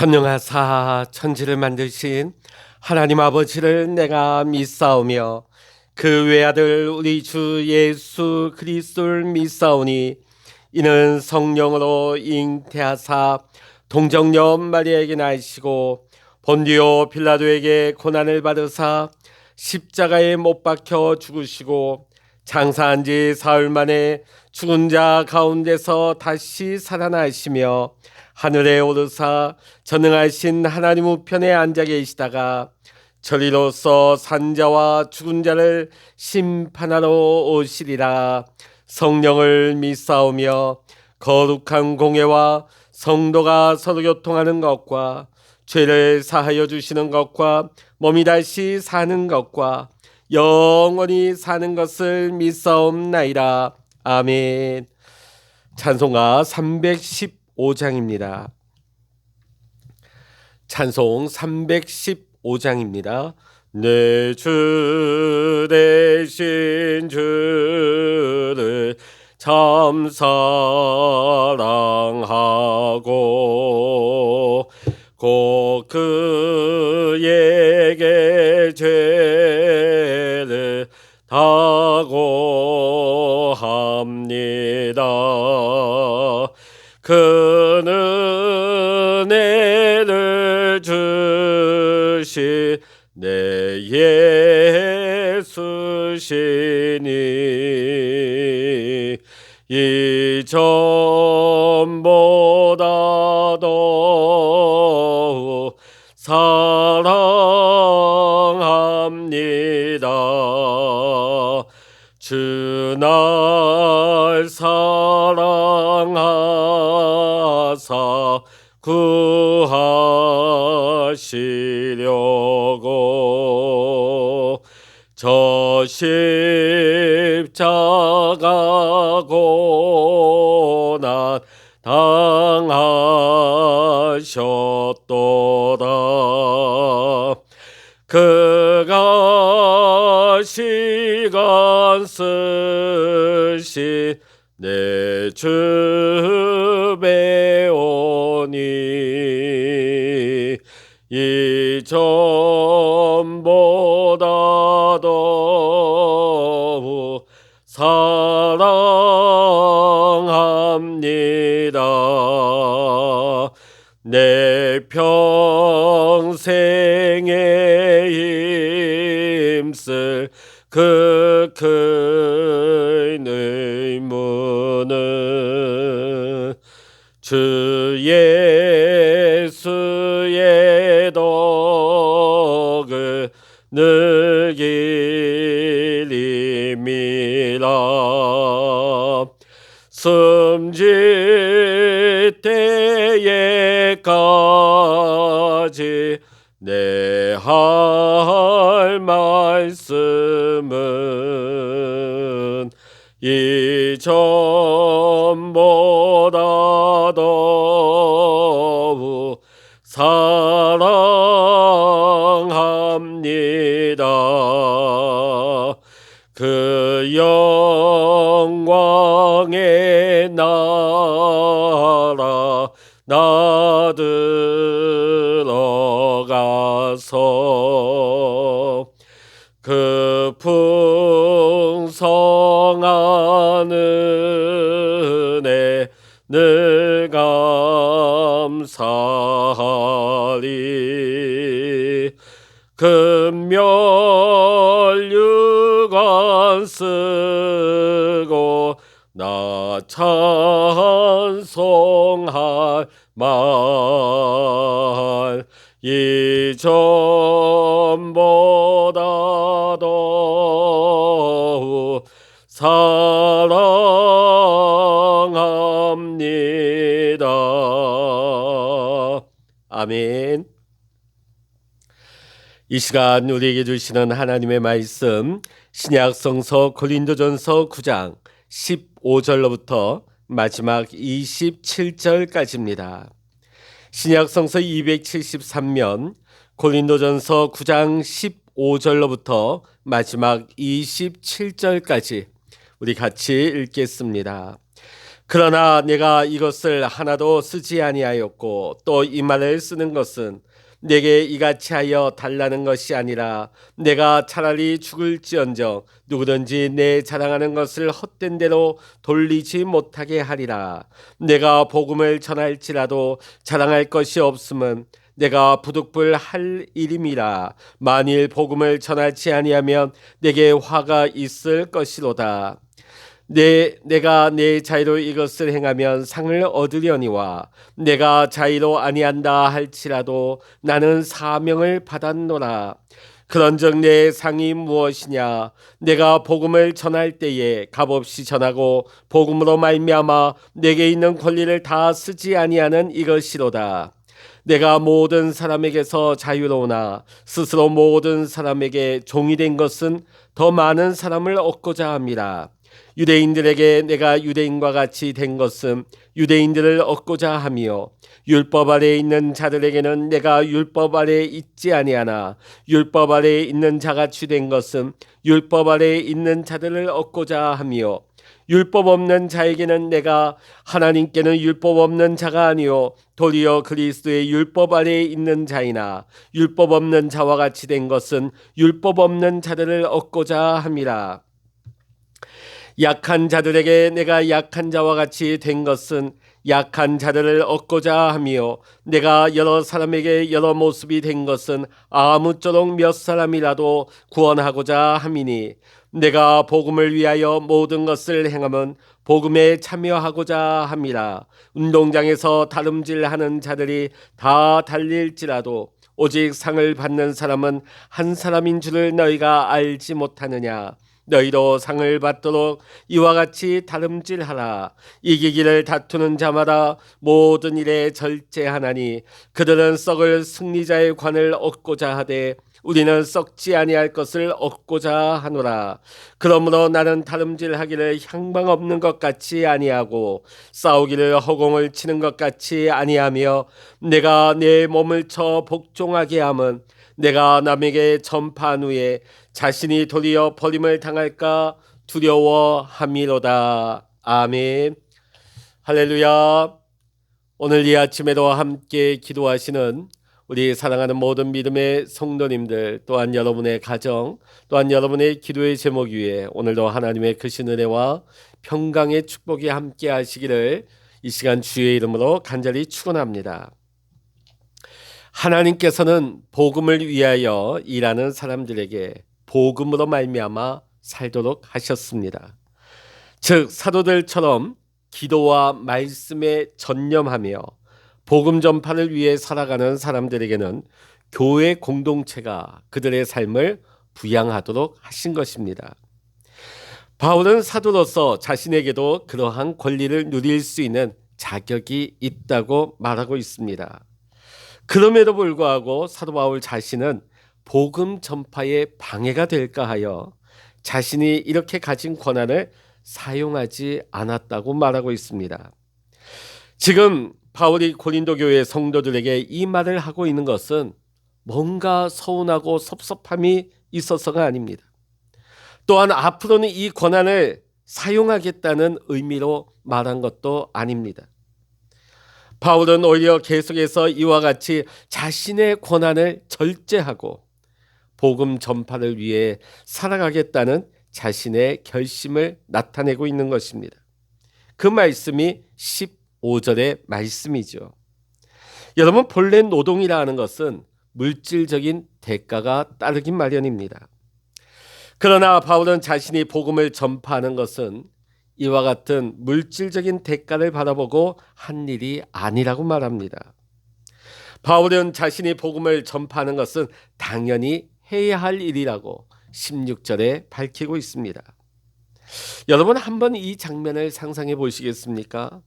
전능하사 천지를 만드신 하나님 아버지를 내가 믿사오며 그 외아들 우리 주 예수 그리스도를 믿사오니 이는 성령으로 잉태하사 동정녀 마리아에게 나시고 본디오 빌라도에게 고난을 받으사 십자가에 못 박혀 죽으시고 장사한 지 사흘 만에 죽은 자 가운데서 다시 살아나시며 하늘에 오르사 전능하신 하나님 우편에 앉아 계시다가 저리로서 산자와 죽은 자를 심판하러 오시리라. 성령을 믿사오며 거룩한 공회와 성도가 서로 교통하는 것과 죄를 사하여 주시는 것과 몸이 다시 사는 것과 영원히 사는 것을 믿사옵나이다. 아멘. 찬송가 315장입니다. 찬송 315장입니다. 내 주 되신 주를 참 사랑하고 곧 그에게 죄를 다고 합니다. 그는 은혜를 주신 내 예수시니 이전보다도 사랑합니다. 주 날 사랑하사 구하시려고 저 십자가 고난 당하셨도다. 그가 시간 쓰신 내 주 배우니 이전보다도 사랑합니다. 내 평생에 힘쓸 그 큰 의무는 주 예수의 덕을 늘 기림이라. 숨질 때에까지 내 할 말씀은 이전보다도 사랑합니다. 그 영광의 나라 나 들어가서 그 풍성한 은혜 늘 감사하리. 금멸유관 쓰고 나 찬송할 말 이전보다도 사랑합니다. 아멘. 이 시간 우리에게 주시는 하나님의 말씀 신약성서 고린도전서 9장 15절로부터 마지막 27절까지입니다. 신약성서 273면 고린도전서 9장 15절로부터 마지막 27절까지 우리 같이 읽겠습니다. 그러나 내가 이것을 하나도 쓰지 아니하였고 또 이 말을 쓰는 것은 내게 이같이 하여 달라는 것이 아니라 내가 차라리 죽을지언정 누구든지 내 자랑하는 것을 헛된 대로 돌리지 못하게 하리라. 내가 복음을 전할지라도 자랑할 것이 없음은 내가 부득불 할 일임이라. 만일 복음을 전하지 아니하면 내게 화가 있을 것이로다. 내가 내 자유로 이것을 행하면 상을 얻으려니와 내가 자유로 아니한다 할지라도 나는 사명을 받았노라. 그런즉 내 상이 무엇이냐? 내가 복음을 전할 때에 값없이 전하고 복음으로 말미암아 내게 있는 권리를 다 쓰지 아니하는 이것이로다. 내가 모든 사람에게서 자유로우나 스스로 모든 사람에게 종이 된 것은 더 많은 사람을 얻고자 함이라. 유대인들에게 내가 유대인과 같이 된 것은 유대인들을 얻고자 하며 율법 아래에 있는 자들에게는 내가 율법 아래에 있지 아니하나 율법 아래에 있는 자같이 된 것은 율법 아래에 있는 자들을 얻고자 하며 율법 없는 자에게는 내가 하나님께는 율법 없는 자가 아니요 도리어 그리스도의 율법 아래에 있는 자이나 율법 없는 자와 같이 된 것은 율법 없는 자들을 얻고자 함이라. 약한 자들에게 내가 약한 자와 같이 된 것은 약한 자들을 얻고자 하며 내가 여러 사람에게 여러 모습이 된 것은 아무쪼록 몇 사람이라도 구원하고자 함이니 내가 복음을 위하여 모든 것을 행함은 복음에 참여하고자 함이라. 운동장에서 다름질하는 자들이 다 달릴지라도 오직 상을 받는 사람은 한 사람인 줄을 너희가 알지 못하느냐. 너희도 상을 받도록 이와 같이 다름질하라. 이기기를 다투는 자마다 모든 일에 절제하나니 그들은 썩을 승리자의 관을 얻고자 하되 우리는 썩지 아니할 것을 얻고자 하노라. 그러므로 나는 다름질하기를 향방 없는 것 같이 아니하고 싸우기를 허공을 치는 것 같이 아니하며 내가 내 몸을 쳐 복종하게 함은 내가 남에게 전파한 후에 자신이 도리어 버림을 당할까 두려워함이로다. 아멘. 할렐루야. 오늘 이 아침에도 함께 기도하시는 우리 사랑하는 모든 믿음의 성도님들, 또한 여러분의 가정, 또한 여러분의 기도의 제목 위에 오늘도 하나님의 크신 은혜와 평강의 축복이 함께 하시기를 이 시간 주의 이름으로 간절히 축원합니다. 하나님께서는 복음을 위하여 일하는 사람들에게 복음으로 말미암아 살도록 하셨습니다. 즉 사도들처럼 기도와 말씀에 전념하며 복음 전파를 위해 살아가는 사람들에게는 교회 공동체가 그들의 삶을 부양하도록 하신 것입니다. 바울은 사도로서 자신에게도 그러한 권리를 누릴 수 있는 자격이 있다고 말하고 있습니다. 그럼에도 불구하고 사도 바울 자신은 복음 전파에 방해가 될까 하여 자신이 이렇게 가진 권한을 사용하지 않았다고 말하고 있습니다. 지금 바울이 고린도 교회 성도들에게 이 말을 하고 있는 것은 뭔가 서운하고 섭섭함이 있어서가 아닙니다. 또한 앞으로는 이 권한을 사용하겠다는 의미로 말한 것도 아닙니다. 바울은 오히려 계속해서 이와 같이 자신의 권한을 절제하고 복음 전파를 위해 살아가겠다는 자신의 결심을 나타내고 있는 것입니다. 그 말씀이 15절의 말씀이죠. 여러분, 본래 노동이라 하는 것은 물질적인 대가가 따르긴 마련입니다. 그러나 바울은 자신이 복음을 전파하는 것은 이와 같은 물질적인 대가를 바라보고 한 일이 아니라고 말합니다. 바울은 자신이 복음을 전파하는 것은 당연히 해야 할 일이라고 16절에 밝히고 있습니다. 여러분, 한번 이 장면을 상상해 보시겠습니까?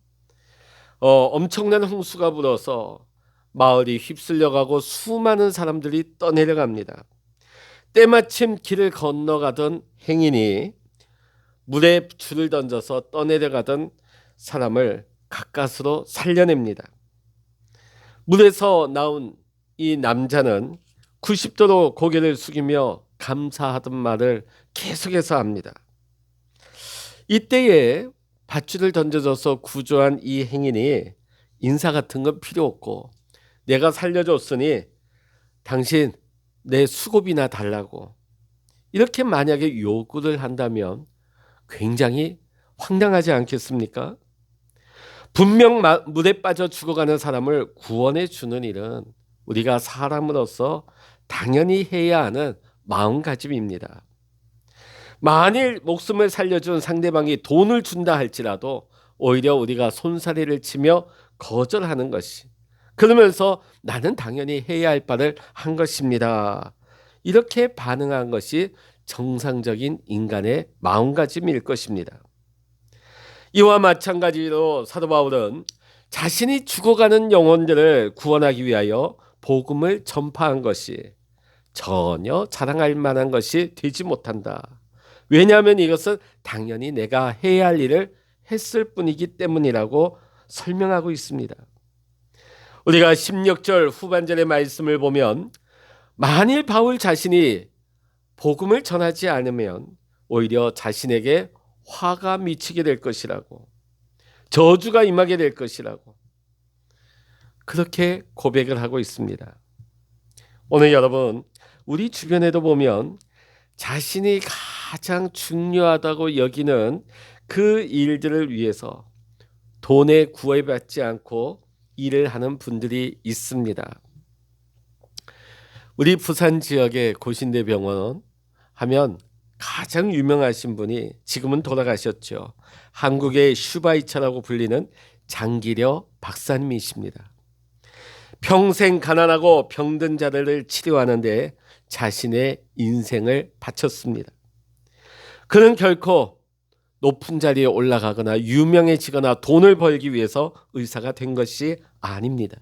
엄청난 홍수가 불어서 마을이 휩쓸려가고 수많은 사람들이 떠내려갑니다. 때마침 길을 건너가던 행인이 물에 줄을 던져서 떠내려가던 사람을 가까스로 살려냅니다. 물에서 나온 이 남자는 90도로 고개를 숙이며 감사하던 말을 계속해서 합니다. 이때에 밧줄을 던져줘서 구조한 이 행인이 인사 같은 건 필요 없고 내가 살려줬으니 당신 내 수고비나 달라고 이렇게 만약에 요구를 한다면 굉장히 황당하지 않겠습니까? 분명 물에 빠져 죽어가는 사람을 구원해 주는 일은 우리가 사람으로서 당연히 해야 하는 마음가짐입니다. 만일 목숨을 살려준 상대방이 돈을 준다 할지라도 오히려 우리가 손사래를 치며 거절하는 것이, 그러면서 나는 당연히 해야 할 바를 한 것입니다, 이렇게 반응한 것이 정상적인 인간의 마음가짐일 것입니다. 이와 마찬가지로 사도 바울은 자신이 죽어가는 영혼들을 구원하기 위하여 복음을 전파한 것이 전혀 자랑할 만한 것이 되지 못한다. 왜냐하면 이것은 당연히 내가 해야 할 일을 했을 뿐이기 때문이라고 설명하고 있습니다. 우리가 16절 후반절의 말씀을 보면 만일 바울 자신이 복음을 전하지 않으면 오히려 자신에게 화가 미치게 될 것이라고, 저주가 임하게 될 것이라고 그렇게 고백을 하고 있습니다. 오늘 여러분, 우리 주변에도 보면 자신이 가장 중요하다고 여기는 그 일들을 위해서 돈에 구애받지 않고 일을 하는 분들이 있습니다. 우리 부산 지역의 고신대병원 하면 가장 유명하신 분이 지금은 돌아가셨죠. 한국의 슈바이처라고 불리는 장기려 박사님이십니다. 평생 가난하고 병든 자들을 치료하는데 자신의 인생을 바쳤습니다. 그는 결코 높은 자리에 올라가거나 유명해지거나 돈을 벌기 위해서 의사가 된 것이 아닙니다.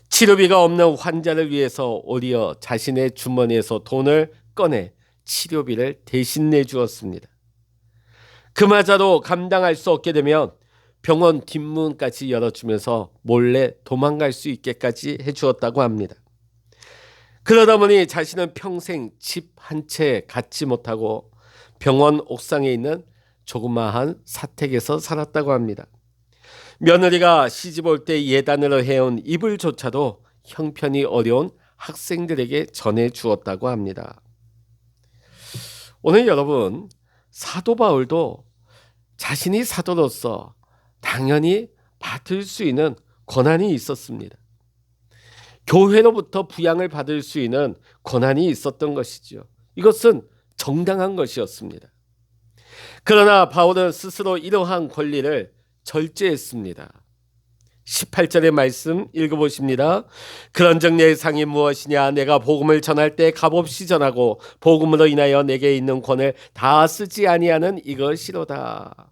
치료비가 없는 환자를 위해서 오히려 자신의 주머니에서 돈을 꺼내 치료비를 대신 내주었습니다. 그마저도 감당할 수 없게 되면 병원 뒷문까지 열어주면서 몰래 도망갈 수 있게까지 해주었다고 합니다. 그러다 보니 자신은 평생 집 한 채 갖지 못하고 병원 옥상에 있는 조그마한 사택에서 살았다고 합니다. 며느리가 시집 올 때 예단으로 해온 이불조차도 형편이 어려운 학생들에게 전해주었다고 합니다. 오늘 여러분, 사도 바울도 자신이 사도로서 당연히 받을 수 있는 권한이 있었습니다. 교회로부터 부양을 받을 수 있는 권한이 있었던 것이죠. 이것은 정당한 것이었습니다. 그러나 바울은 스스로 이러한 권리를 절제했습니다. 18절의 말씀 읽어보십니다. 그런즉 내 상이 무엇이냐? 내가 복음을 전할 때 값없이 전하고 복음으로 인하여 내게 있는 권을 다 쓰지 아니하는 이것이로다.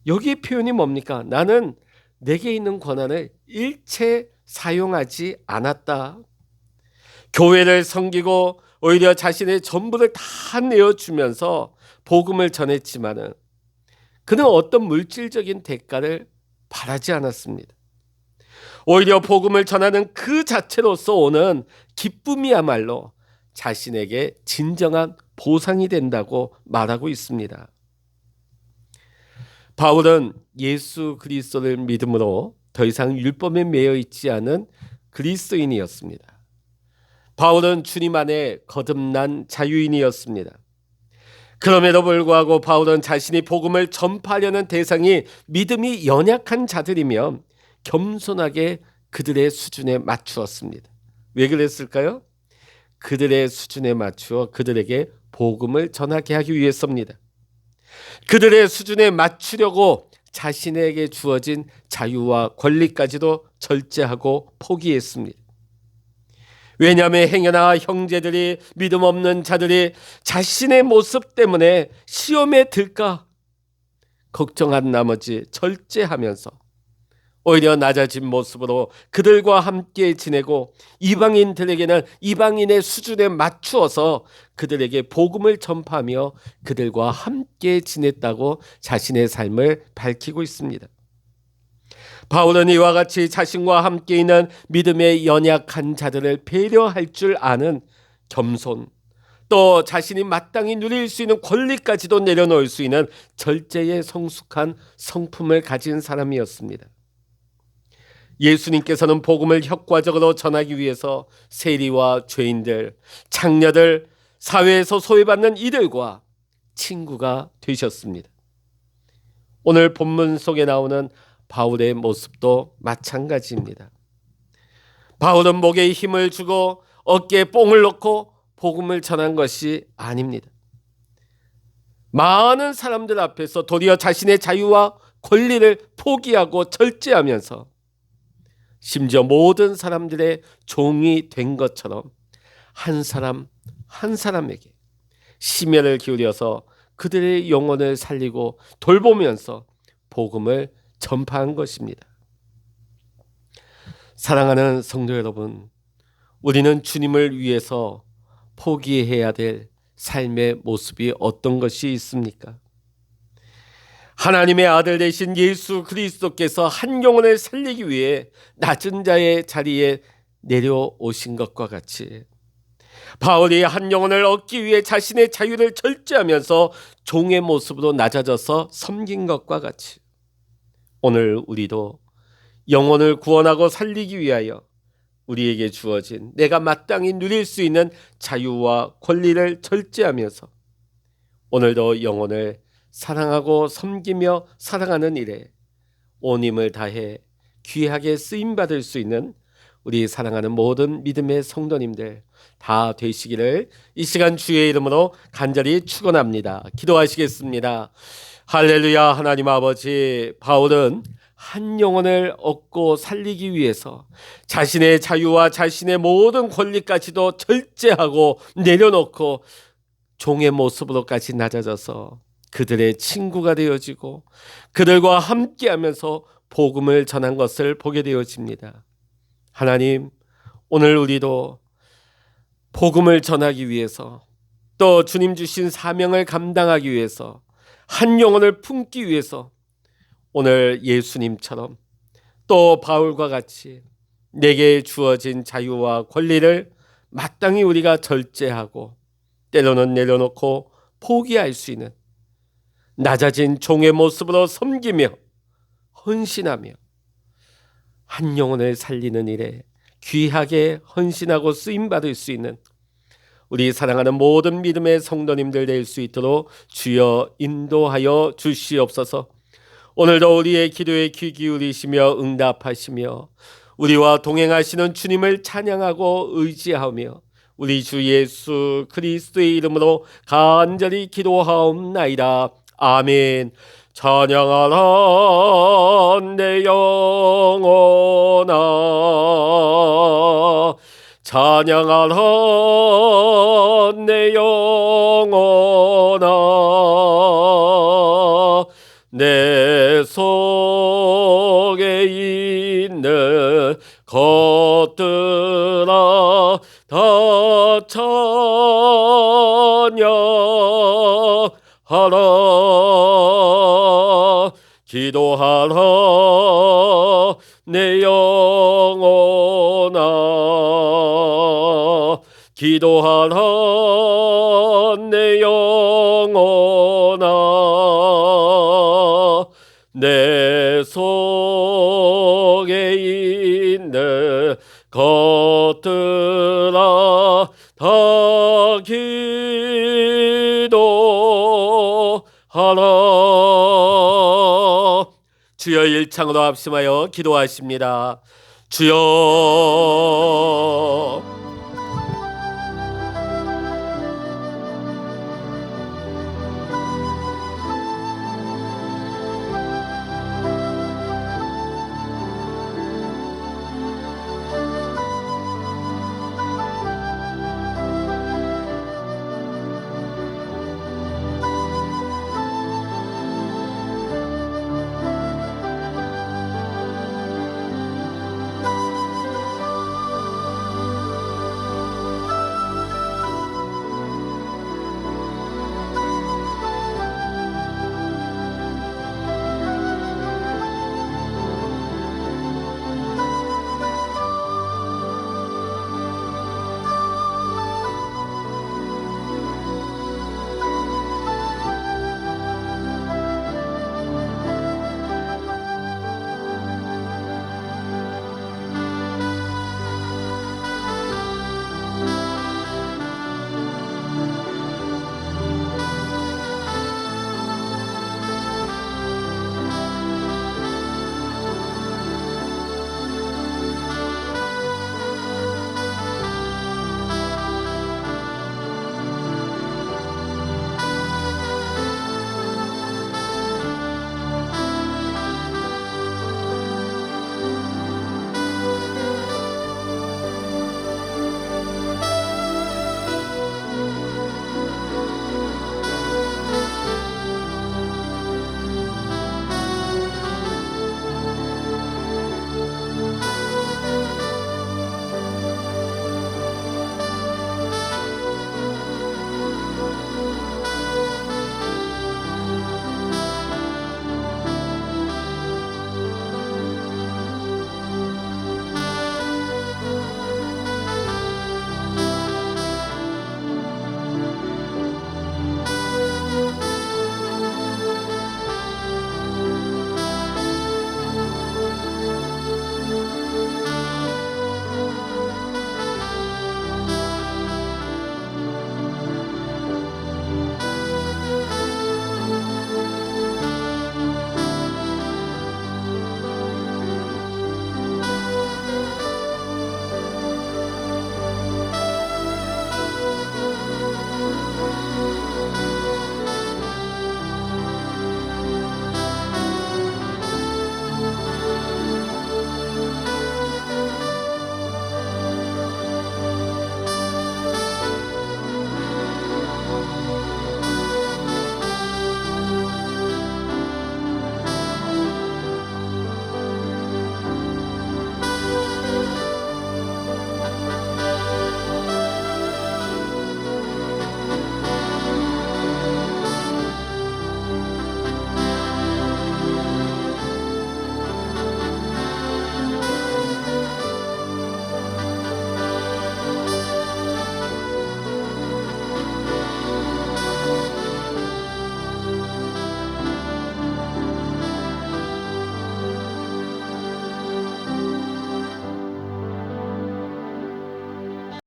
여기의 표현이 뭡니까? 나는 내게 있는 권한을 일체 사용하지 않았다. 교회를 섬기고 오히려 자신의 전부를 다 내어주면서 복음을 전했지만은 그는 어떤 물질적인 대가를 바라지 않았습니다. 오히려 복음을 전하는 그 자체로서 오는 기쁨이야말로 자신에게 진정한 보상이 된다고 말하고 있습니다. 바울은 예수 그리스도를 믿음으로 더 이상 율법에 매여 있지 않은 그리스도인이었습니다. 바울은 주님 안에 거듭난 자유인이었습니다. 그럼에도 불구하고 바울은 자신이 복음을 전파하려는 대상이 믿음이 연약한 자들이면 겸손하게 그들의 수준에 맞추었습니다. 왜 그랬을까요? 그들의 수준에 맞추어 그들에게 복음을 전하게 하기 위해서입니다. 그들의 수준에 맞추려고 자신에게 주어진 자유와 권리까지도 절제하고 포기했습니다. 왜냐하면 행여나 형제들이 믿음 없는 자들이 자신의 모습 때문에 시험에 들까 걱정한 나머지 절제하면서 오히려 낮아진 모습으로 그들과 함께 지내고 이방인들에게는 이방인의 수준에 맞추어서 그들에게 복음을 전파하며 그들과 함께 지냈다고 자신의 삶을 밝히고 있습니다. 바울은 이와 같이 자신과 함께 있는 믿음의 연약한 자들을 배려할 줄 아는 겸손, 또 자신이 마땅히 누릴 수 있는 권리까지도 내려놓을 수 있는 절제의 성숙한 성품을 가진 사람이었습니다. 예수님께서는 복음을 효과적으로 전하기 위해서 세리와 죄인들, 창녀들, 사회에서 소외받는 이들과 친구가 되셨습니다. 오늘 본문 속에 나오는 바울의 모습도 마찬가지입니다. 바울은 목에 힘을 주고 어깨에 뽕을 넣고 복음을 전한 것이 아닙니다. 많은 사람들 앞에서 도리어 자신의 자유와 권리를 포기하고 절제하면서 심지어 모든 사람들의 종이 된 것처럼 한 사람 한 사람에게 심혈을 기울여서 그들의 영혼을 살리고 돌보면서 복음을 전파한 것입니다. 사랑하는 성도 여러분, 우리는 주님을 위해서 포기해야 될 삶의 모습이 어떤 것이 있습니까? 하나님의 아들 되신 예수 그리스도께서 한 영혼을 살리기 위해 낮은 자의 자리에 내려오신 것과 같이 바울이 한 영혼을 얻기 위해 자신의 자유를 절제하면서 종의 모습으로 낮아져서 섬긴 것과 같이 오늘 우리도 영혼을 구원하고 살리기 위하여 우리에게 주어진 내가 마땅히 누릴 수 있는 자유와 권리를 절제하면서 오늘도 영혼을 사랑하고 섬기며 살아가는 일에 온 힘을 다해 귀하게 쓰임받을 수 있는 우리 사랑하는 모든 믿음의 성도님들 다 되시기를 이 시간 주의 이름으로 간절히 축원합니다. 기도하시겠습니다. 할렐루야. 하나님 아버지, 바울은 한 영혼을 얻고 살리기 위해서 자신의 자유와 자신의 모든 권리까지도 절제하고 내려놓고 종의 모습으로까지 낮아져서 그들의 친구가 되어지고 그들과 함께하면서 복음을 전한 것을 보게 되어집니다. 하나님, 오늘 우리도 복음을 전하기 위해서 또 주님 주신 사명을 감당하기 위해서 한 영혼을 품기 위해서 오늘 예수님처럼 또 바울과 같이 내게 주어진 자유와 권리를 마땅히 우리가 절제하고 때로는 내려놓고 포기할 수 있는 낮아진 종의 모습으로 섬기며 헌신하며 한 영혼을 살리는 일에 귀하게 헌신하고 쓰임받을 수 있는 우리 사랑하는 모든 믿음의 성도님들 될 수 있도록 주여 인도하여 주시옵소서. 오늘도 우리의 기도에 귀 기울이시며 응답하시며 우리와 동행하시는 주님을 찬양하고 의지하며 우리 주 예수 그리스도의 이름으로 간절히 기도하옵나이다. 아멘. 찬양하라 내 영혼아, 찬양하라 내 영혼아, 내 속에 있는 것들아 다 찬양하라. 기도하라 내 영혼아, 기도하라 내 영혼아, 내 속에 있는 것들아 다 기도하라. 주여 일창으로 합심하여 기도하십니다. 주여